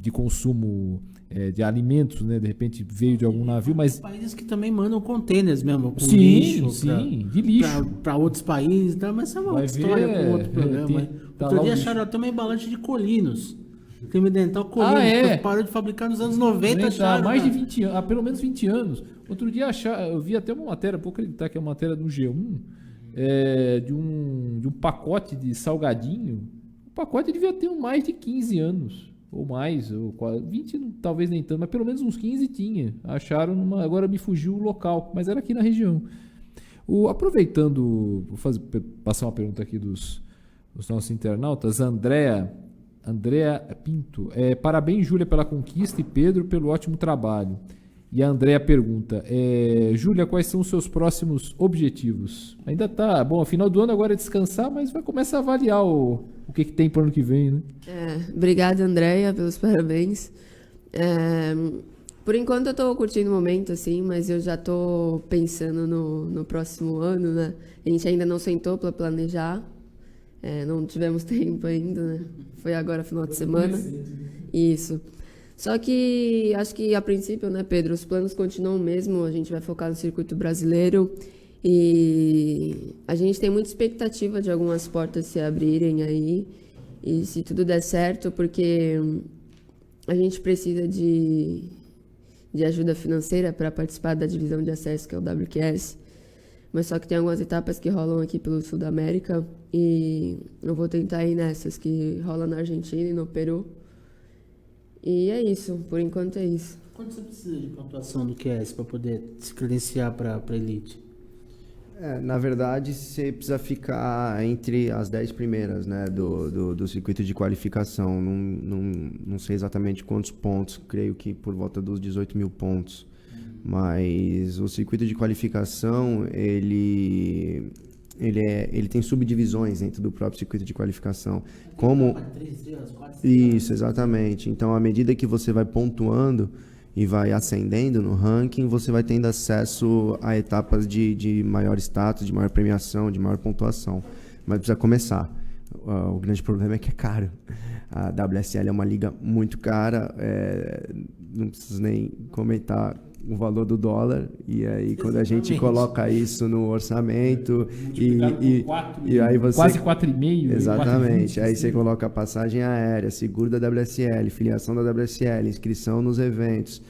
B: de consumo de alimentos, né? De repente veio de algum navio, mas
C: países que também mandam containers mesmo, com
B: sim,
C: lixo,
B: de lixo
C: para outros países, tá? Mas é uma outra história para outro programa. Outro dia acharam até uma embalagem de colinos Creme dental colorido,
B: é?
C: parou de fabricar nos anos 90,
B: Há
C: acharam,
B: mais de
C: né?
B: 20 anos, há pelo menos 20 anos. Outro dia eu vi até uma matéria, vou acreditar que é uma matéria do G1, de um pacote de salgadinho. O pacote devia ter mais de 15 anos, ou mais, ou 20 talvez nem tanto, mas pelo menos uns 15 tinha. Acharam agora me fugiu o local, mas era aqui na região. Aproveitando, vou passar uma pergunta aqui dos nossos internautas, Andréa Pinto. Parabéns, Júlia, pela conquista e Pedro pelo ótimo trabalho. E a Andréa pergunta, Júlia, quais são os seus próximos objetivos? Ainda tá, bom, final do ano agora é descansar, mas vai começar a avaliar o que tem para o ano que vem, né?
D: Obrigada, Andréia, pelos parabéns. Por enquanto eu tô curtindo o momento, assim, mas eu já tô pensando no próximo ano, né? A gente ainda não sentou para planejar, não tivemos tempo ainda, né? Foi agora final de semana. Isso. Só que acho que a princípio, né, Pedro, os planos continuam o mesmo, a gente vai focar no circuito brasileiro e a gente tem muita expectativa de algumas portas se abrirem aí e se tudo der certo, porque a gente precisa de ajuda financeira para participar da divisão de acesso, que é o WQS, mas só que tem algumas etapas que rolam aqui pelo sul da América e eu vou tentar ir nessas que rolam na Argentina e no Peru. E é isso, por enquanto é isso.
C: Quanto você precisa de pontuação do QS para poder se credenciar para elite?
E: Na verdade, você precisa ficar entre as 10 primeiras, né, do circuito de qualificação. Não sei exatamente quantos pontos, creio que por volta dos 18 mil pontos. Mas o circuito de qualificação, ele tem subdivisões dentro do próprio circuito de qualificação. Como...
C: 3 estrelas, 4 estrelas.
E: Isso, exatamente. Então, à medida que você vai pontuando e vai ascendendo no ranking, você vai tendo acesso a etapas de maior status, de maior premiação, de maior pontuação. Mas precisa começar. O grande problema é que é caro. A WSL é uma liga muito cara, não preciso nem comentar o valor do dólar, e aí quando a gente coloca isso no orçamento e aí você...
B: Quase 4,5.
E: Exatamente, aí você coloca a passagem aérea, seguro da WSL, filiação da WSL, inscrição nos eventos,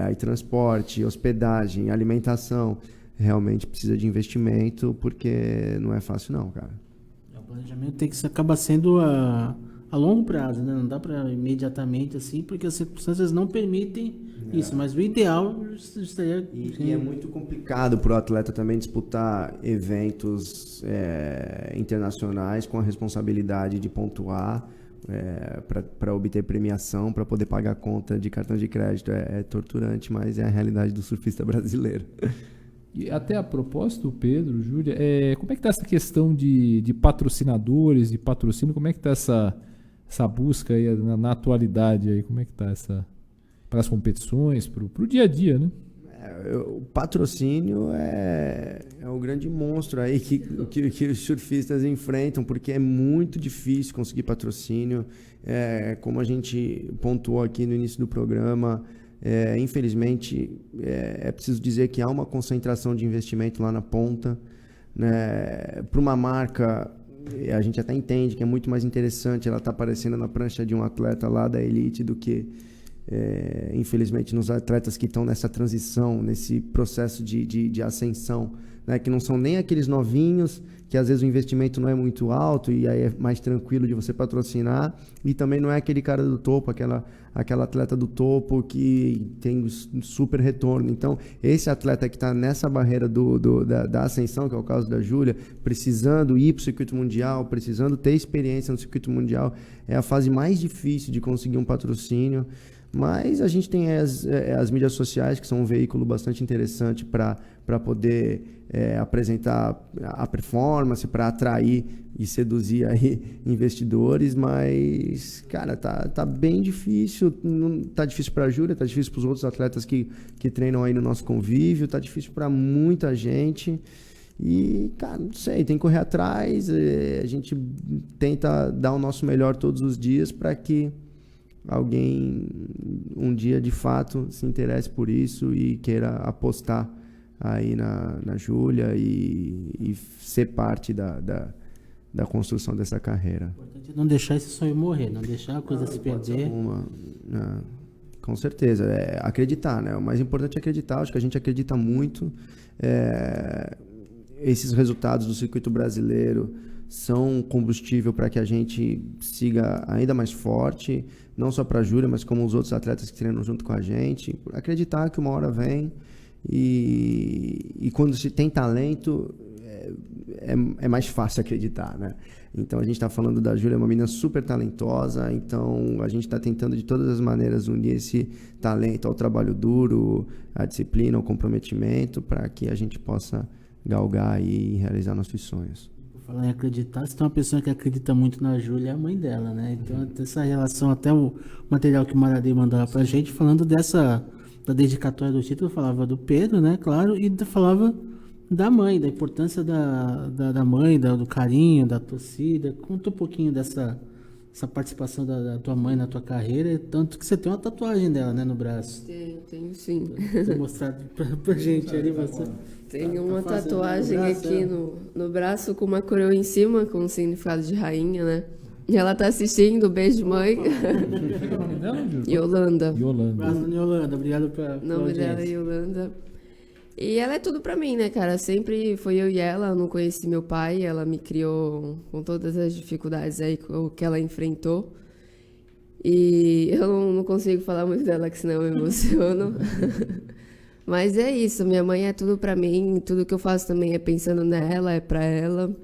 E: aí transporte, hospedagem, alimentação, realmente precisa de investimento, porque não é fácil não, cara.
C: O planejamento tem que acaba sendo a longo prazo, né? Não dá para imediatamente assim, porque as circunstâncias não permitem isso, mas o ideal seria...
E: E é muito complicado para o atleta também disputar eventos internacionais com a responsabilidade de pontuar para obter premiação, para poder pagar a conta de cartão de crédito. É torturante, mas é a realidade do surfista brasileiro.
B: E até a propósito, Pedro, Júlia, como é que está essa questão de patrocinadores, de patrocínio? Como é que está essa busca aí na atualidade? Aí? Como é que está para as competições, para o dia a dia, né?
E: O patrocínio é o grande monstro aí que os surfistas enfrentam, porque é muito difícil conseguir patrocínio. Como a gente pontuou aqui no início do programa, infelizmente, é preciso dizer que há uma concentração de investimento lá na ponta, né? Para uma marca, a gente até entende que é muito mais interessante ela estar aparecendo na prancha de um atleta lá da elite do que, infelizmente, nos atletas que estão nessa transição, nesse processo de ascensão, né? Que não são nem aqueles novinhos, que às vezes o investimento não é muito alto e aí é mais tranquilo de você patrocinar, e também não é aquele cara do topo, aquela atleta do topo que tem super retorno. Então, esse atleta que está nessa barreira da ascensão, que é o caso da Júlia, precisando ir para o circuito mundial, precisando ter experiência no circuito mundial, é a fase mais difícil de conseguir um patrocínio. Mas a gente tem as mídias sociais, que são um veículo bastante interessante para poder apresentar a performance, para atrair e seduzir aí investidores. Mas, cara, tá bem difícil. Tá difícil para a Júlia, tá difícil para os outros atletas que treinam aí no nosso convívio, tá difícil para muita gente. E, cara, não sei, tem que correr atrás. A gente tenta dar o nosso melhor todos os dias para que alguém um dia de fato se interesse por isso e queira apostar aí na Júlia e ser parte da construção dessa carreira.
C: O importante é não deixar esse sonho morrer, não deixar a coisa se perder.
E: Né? Com certeza, acreditar, né? O mais importante é acreditar, acho que a gente acredita muito. Esses resultados do circuito brasileiro são combustível para que a gente siga ainda mais forte, não só para a Júlia, mas como os outros atletas que treinam junto com a gente. Acreditar que uma hora vem e quando se tem talento, é mais fácil acreditar, né? Então a gente está falando da Júlia, uma menina super talentosa, então a gente está tentando de todas as maneiras unir esse talento ao trabalho duro, à disciplina, ao comprometimento, para que a gente possa galgar e realizar nossos sonhos.
C: Por falar em acreditar, se tem uma pessoa que acredita muito na Júlia, é a mãe dela, né? Então essa relação, até o material que o Maradei mandou lá pra gente, falando da dedicatória do título, falava do Pedro, né? Claro, e falava da mãe, da importância da mãe, do carinho, da torcida. Conta um pouquinho dessa participação da tua mãe na tua carreira, tanto que você tem uma tatuagem dela, né, no braço.
D: Tenho sim.
C: Vou mostrar pra gente ali, você.
D: Tenho uma
C: fazendo
D: tatuagem
C: no braço,
D: aqui no braço com uma coroa em cima, com um significado de rainha, né? E ela tá assistindo, beijo, mãe.
B: Qual é o nome dela, Júlia?
D: Yolanda.
C: Abraço, Yolanda, obrigado pela
D: O nome dela é Yolanda. E ela é tudo pra mim, né, cara? Sempre foi eu e ela, eu não conheci meu pai, ela me criou com todas as dificuldades aí que ela enfrentou. E eu não consigo falar muito dela, que senão eu me emociono. Mas é isso, minha mãe é tudo pra mim, tudo que eu faço também é pensando nela, é pra ela.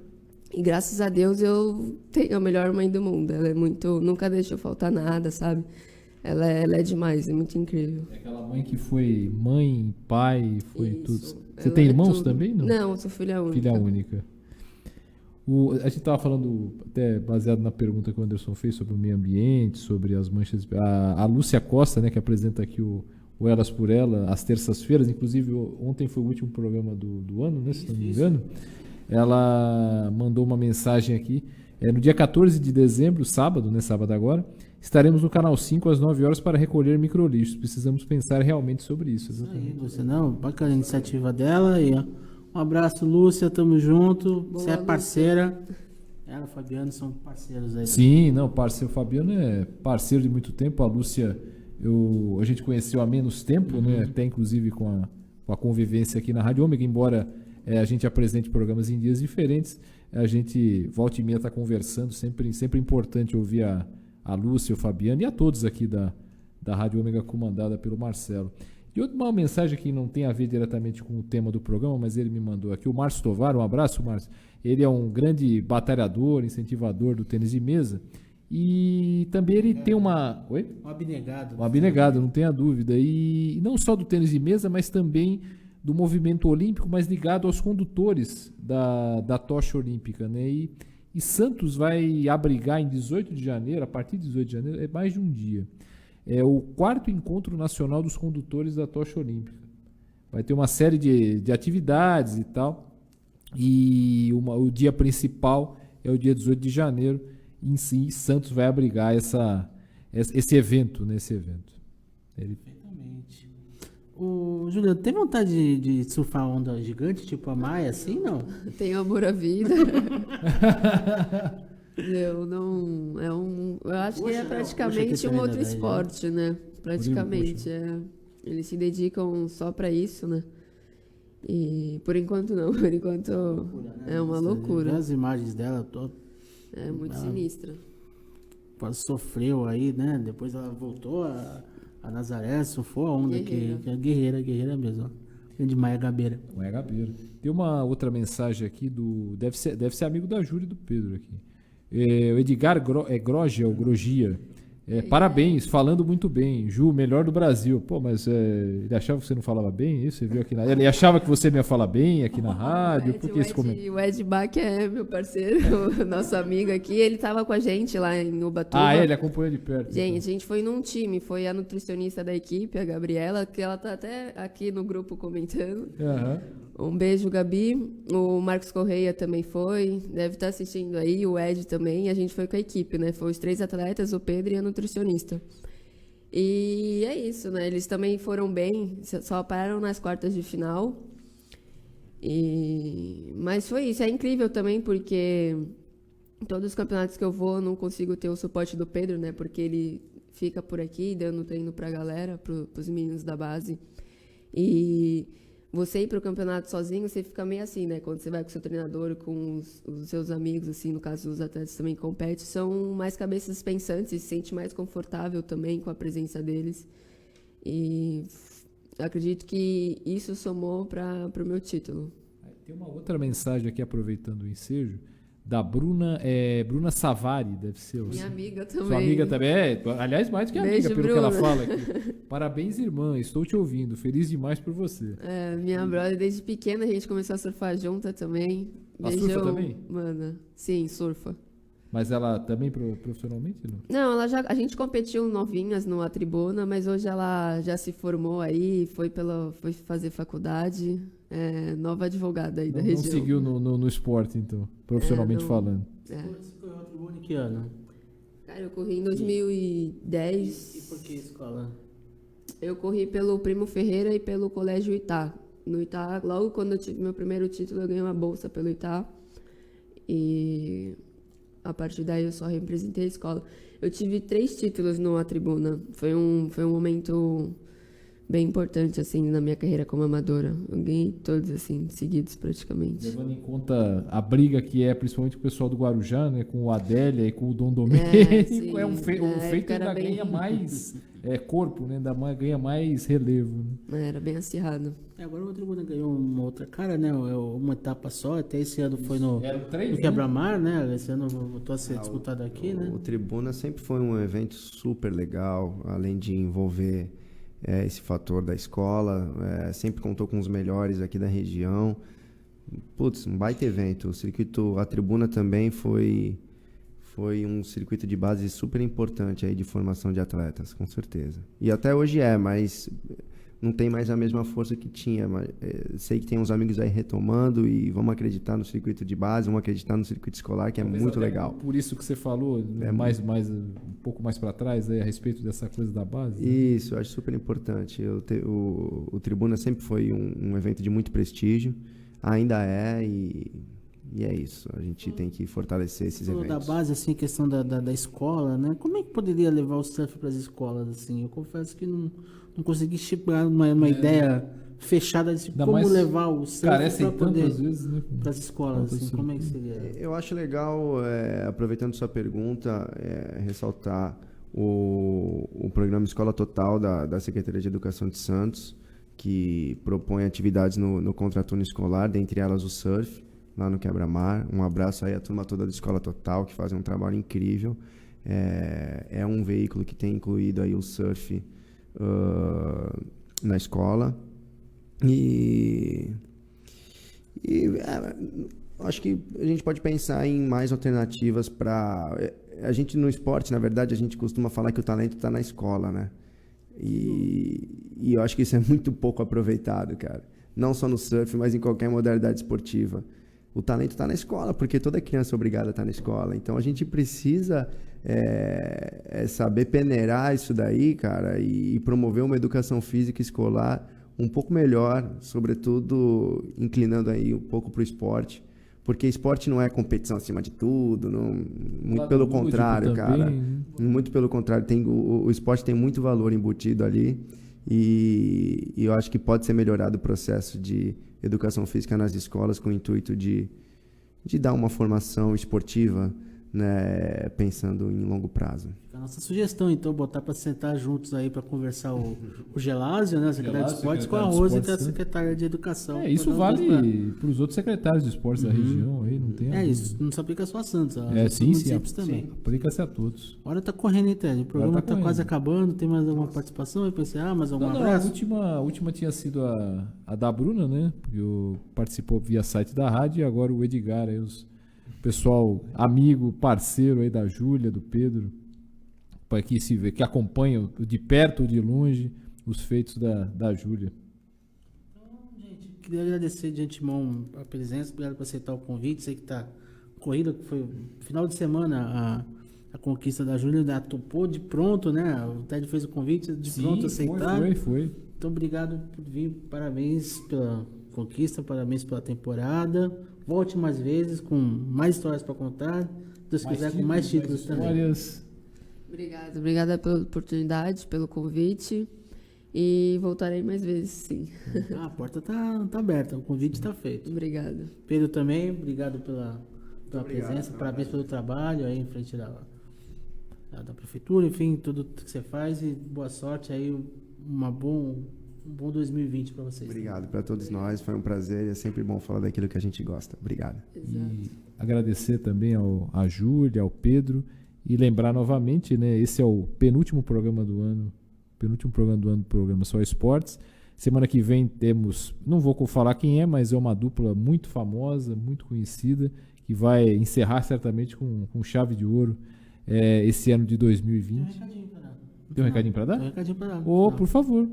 D: E graças a Deus eu tenho a melhor mãe do mundo. Ela é muito, nunca deixou faltar nada, sabe? Ela é demais, é muito incrível.
B: É aquela mãe que foi mãe, pai, foi
D: Isso.
B: tudo. Você
D: Ela
B: tem
D: é
B: irmãos
D: tudo.
B: também? Não,
D: Não, eu sou filha única.
B: filha única. A gente estava falando, até baseado na pergunta que o Anderson fez sobre o meio ambiente, sobre as manchas. A Lúcia Costa, né, que apresenta aqui o Elas por Ela, às terças-feiras, inclusive ontem foi o último programa do ano, né, se não me engano. Ela mandou uma mensagem aqui. No dia 14 de dezembro, sábado, né, sábado agora, estaremos no Canal 5 às 9 horas para recolher microlixos. Precisamos pensar realmente sobre isso.
C: Aí, Lúcia, não, bacana a iniciativa dela. E, ó, um abraço, Lúcia, tamo junto.
D: Boa,
C: Você é
D: Lúcia.
C: parceira. Ela e o Fabiano são parceiros aí.
B: Sim, não, parceiro. O Fabiano é parceiro de muito tempo. A Lúcia, a gente conheceu há menos tempo, né? Até inclusive com a convivência aqui na Rádio Ômega, embora a gente apresente programas em dias diferentes, a gente volta e meia está conversando, sempre importante ouvir a Lúcia, o Fabiano e a todos aqui da Rádio Ômega, comandada pelo Marcelo. E uma mensagem que não tem a ver diretamente com o tema do programa, mas ele me mandou aqui, o Márcio Tovar, um abraço, Márcio. Ele é um grande batalhador, incentivador do tênis de mesa e também ele tem uma... Oi?
C: Um abnegado.
B: Um abnegado, não tenha dúvida. E não só do tênis de mesa, mas também do movimento olímpico, mas ligado aos condutores da tocha olímpica, né? E Santos vai abrigar em 18 de janeiro, a partir de 18 de janeiro, é mais de um dia. É o 4º Encontro Nacional dos Condutores da Tocha Olímpica. Vai ter uma série de atividades e tal. E o dia principal é o dia 18 de janeiro. Em si, Santos vai abrigar esse evento, né? Esse evento.
C: Perfeitamente. O Juliano, tem vontade de surfar onda gigante, tipo a Maia, assim, não?
D: Tenho amor à vida. Eu não. Eu acho que é praticamente um outro esporte, né? Praticamente. Eles se dedicam só pra isso, né? E por enquanto não. Por enquanto é uma loucura.
C: As imagens dela,
D: É muito sinistra.
C: quase sofreu aí, né? Depois ela voltou a Nazaré, surfou a onda que é guerreira mesmo. De Maia Gabeira.
B: Maia Gabeira. Tem uma outra mensagem aqui deve ser amigo da Júlia e do Pedro aqui. O Edgar Grogia. Parabéns, falando muito bem. Ju, melhor do Brasil. Pô, mas ele achava que você não falava bem isso? Você viu aqui ele achava que você não ia falar bem aqui na rádio? Por que esse comentário?
D: O Ed Bach é meu parceiro, nosso amigo aqui. Ele estava com a gente lá em Ubatuba.
B: Ah, ele acompanhou de perto.
D: Gente, a gente foi num time. Foi a nutricionista da equipe, a Gabriela, que ela tá até aqui no grupo comentando.
B: Uhum.
D: Um beijo, Gabi. O Marcos Correia também foi. Deve estar assistindo aí. O Ed também. A gente foi com a equipe, né? Foi os 3 atletas, o Pedro e a nutricionista. E é isso, né? Eles também foram bem. Só pararam nas quartas de final. Mas foi isso. É incrível também porque Em todos os campeonatos que eu vou, eu não consigo ter o suporte do Pedro, né? Porque ele fica por aqui, dando treino pra galera, pros meninos da base. E você ir pro campeonato sozinho, você fica meio assim, né? Quando você vai com o seu treinador, com os seus amigos, assim, no caso dos atletas também que competem, são mais cabeças pensantes e se sente mais confortável também com a presença deles. E acredito que isso somou para o meu título.
B: Tem uma outra mensagem aqui, aproveitando o ensejo, da Bruna, Bruna Savari, deve ser.
D: Minha amiga também.
B: Sua amiga também. Aliás, mais do que amiga,
D: Beijo,
B: pelo
D: Bruna.
B: que ela fala aqui. Parabéns, irmã, estou te ouvindo. Feliz demais por você.
D: Minha brother, desde pequena, a gente começou a surfar junta também.
B: Ela surfa também?
D: Mana. Sim, surfa.
B: Mas ela também profissionalmente? Não?
D: Não, a gente competiu novinhas numa tribuna, mas hoje ela já se formou aí, foi fazer faculdade, nova advogada aí da
B: Não
D: região.
B: seguiu no esporte, então, profissionalmente
D: não.
B: falando.
C: Você correu a tribuna em que ano?
D: Cara, eu corri em 2010.
C: E por que escola?
D: Eu corri pelo Primo Ferreira e pelo Colégio Itá. No Itá, logo quando eu tive meu primeiro título, eu ganhei uma bolsa pelo Itá. E a partir daí eu só representei a escola. Eu tive 3 títulos numa tribuna. Foi um momento bem importante, assim, na minha carreira como amadora. Eu ganhei todos, assim, seguidos praticamente.
B: Levando em conta a briga que é, principalmente com o pessoal do Guarujá, né, com o Adélia e com o Dom Domênico,
D: sim.
B: o feito ainda
D: Era bem-
B: ganha mais corpo, né, ganha mais relevo. Né?
D: Era bem acirrado.
C: Agora a tribuna ganhou uma outra cara, né? Uma etapa só. Até esse ano foi no
B: três,
C: Quebra-Mar, né? Esse ano voltou a ser disputado aqui, né?
E: O Tribuna sempre foi um evento super legal, além de envolver esse fator da escola, sempre contou com os melhores aqui da região. Putz, um baita evento. A Tribuna também foi um circuito de base super importante aí de formação de atletas, com certeza. E até hoje mas não tem mais a mesma força que tinha. Mas, sei que tem uns amigos aí retomando e vamos acreditar no circuito de base, vamos acreditar no circuito escolar, que é
B: Talvez
E: muito
B: até
E: legal.
B: Por isso que você falou, um pouco mais para trás, aí, a respeito dessa coisa da base. Né?
E: Isso, eu acho super importante. O Tribuna sempre foi um evento de muito prestígio, ainda e é isso. A gente tem que fortalecer esses
C: Falou
E: eventos.
C: da base, assim, questão da escola, né? Como é que poderia levar o surf para as escolas, assim? Eu confesso que não consegui estipular uma ideia fechada de
B: Ainda
C: como
B: mais
C: levar o surf
B: carecem
C: para poder
B: tantas vezes, né?
C: para as escolas, assim. Como é que seria?
E: Eu acho legal, aproveitando sua pergunta, ressaltar o programa Escola Total da Secretaria de Educação de Santos, que propõe atividades no contraturno escolar, dentre elas o surf, lá no Quebra-Mar. Um abraço aí à turma toda da Escola Total, que fazem um trabalho incrível. É um veículo que tem incluído aí o surf na escola. Acho que a gente pode pensar em mais alternativas para... A gente no esporte, na verdade, a gente costuma falar que o talento está na escola, né? E eu acho que isso é muito pouco aproveitado, cara. Não só no surf, mas em qualquer modalidade esportiva. O talento está na escola, porque toda criança é obrigada a estar na escola. Então, a gente precisa saber peneirar isso daí, cara, e promover uma educação física escolar um pouco melhor, sobretudo inclinando aí um pouco para o esporte. Porque esporte não é competição acima de tudo, muito pelo contrário, cara. Muito pelo contrário, o esporte tem muito valor embutido ali e eu acho que pode ser melhorado o processo de educação física nas escolas com o intuito de dar uma formação esportiva, né, pensando em longo prazo.
C: A nossa sugestão, então, botar para sentar juntos aí para conversar o Gelásio, né, secretário de Esportes, com a Rose, que é a secretária de Educação.
B: Isso vale para os outros secretários de esportes da região. Aí, não tem
C: isso não se aplica só a Santos.
B: Sim,
C: também.
B: Aplica-se a todos.
C: A hora tá correndo, entende? O programa está quase acabando, tem mais alguma participação? Eu pensei, mais algum abraço?
B: A última tinha sido a da Bruna, né? Que participou via site da rádio, e agora o Edgar, aí o pessoal amigo, parceiro aí da Júlia, do Pedro, que acompanham de perto ou de longe os feitos da Júlia.
C: Então, gente, queria agradecer de antemão a presença, obrigado por aceitar o convite. Sei que tá corrida, que foi final de semana a conquista da Júlia, topou de pronto, né? O Ted fez o convite, pronto aceitar.
B: Foi.
C: Então, obrigado por vir, parabéns pela conquista, parabéns pela temporada. Volte mais vezes, com mais histórias para contar. Se Deus quiser, com mais títulos também.
B: Histórias.
D: Obrigada pela oportunidade, pelo convite. E voltarei mais vezes, sim.
C: A porta tá aberta, o convite está feito.
D: Obrigada.
C: Pedro também, obrigado pela presença, parabéns pelo trabalho aí em frente da prefeitura, enfim, tudo que você faz e boa sorte aí, um bom 2020 para vocês.
E: Obrigado para todos nós, foi um prazer e é sempre bom falar daquilo que a gente gosta. Obrigado.
B: E agradecer também à Júlia, ao Pedro e lembrar novamente, né, esse é o penúltimo programa do ano do programa Só Esportes. Semana que vem temos, não vou falar quem é, mas é uma dupla muito famosa, muito conhecida, que vai encerrar certamente com chave de ouro esse ano de 2020. Tem um recadinho para dar?
C: Tem um recadinho para dar.
B: Por favor.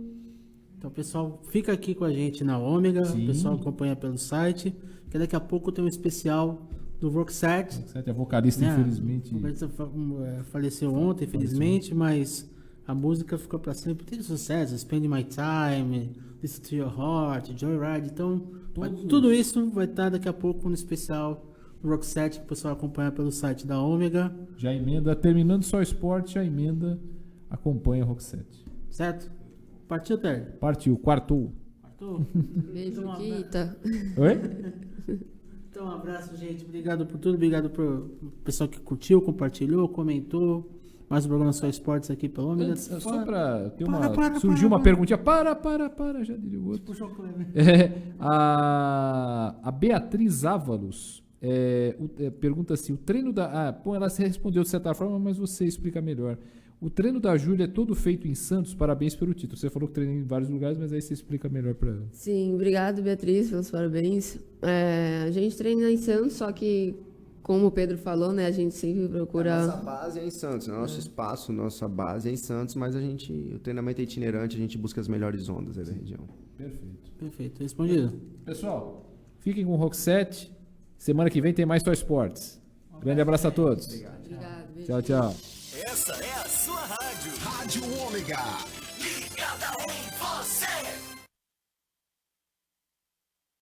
C: Então, pessoal, fica aqui com a gente na Ômega.
B: Sim.
C: O pessoal acompanha pelo site, que daqui a pouco tem um especial do Roxette.
B: A vocalista, infelizmente.
C: A vocalista faleceu ontem, infelizmente, mas a música ficou para sempre. Tem sucesso, Spend My Time, Listen to Your Heart, Joyride. Então, tudo isso vai estar daqui a pouco no especial Roxette, que o pessoal acompanha pelo site da Ômega.
B: Já emenda, terminando Só Esporte, já emenda, acompanha Roxette.
C: Certo? Partiu, Terry?
B: Partiu, quartou.
D: Beijo,
C: Então,
D: Kita.
B: Oi?
C: Então, um abraço, gente. Obrigado por tudo. Obrigado pro pessoal que curtiu, compartilhou, comentou. Mais um programa Só Esportes aqui pelo Ômega.
B: Só para ter
C: surgiu
B: uma perguntinha. Para, já diria o outro.
C: Puxou o Cleber.
B: A Beatriz Ávalos pergunta assim: o treino da. Ela se respondeu de certa forma, mas você explica melhor. O treino da Júlia é todo feito em Santos? Parabéns pelo título. Você falou que treina em vários lugares, mas aí você explica melhor para ela.
D: Sim, obrigado, Beatriz, pelos parabéns. A gente treina em Santos, só que, como o Pedro falou, né, a gente sempre procura...
E: Nossa base é em Santos, nosso espaço, nossa base é em Santos, mas o treinamento é itinerante, a gente busca as melhores ondas aí da região.
C: Perfeito, respondido.
B: Pessoal, fiquem com o Roxette. Semana que vem tem mais Só Esportes. Grande abraço a todos.
D: Obrigado, beijo.
B: Tchau.
A: Essa é a sua rádio. Rádio Ômega.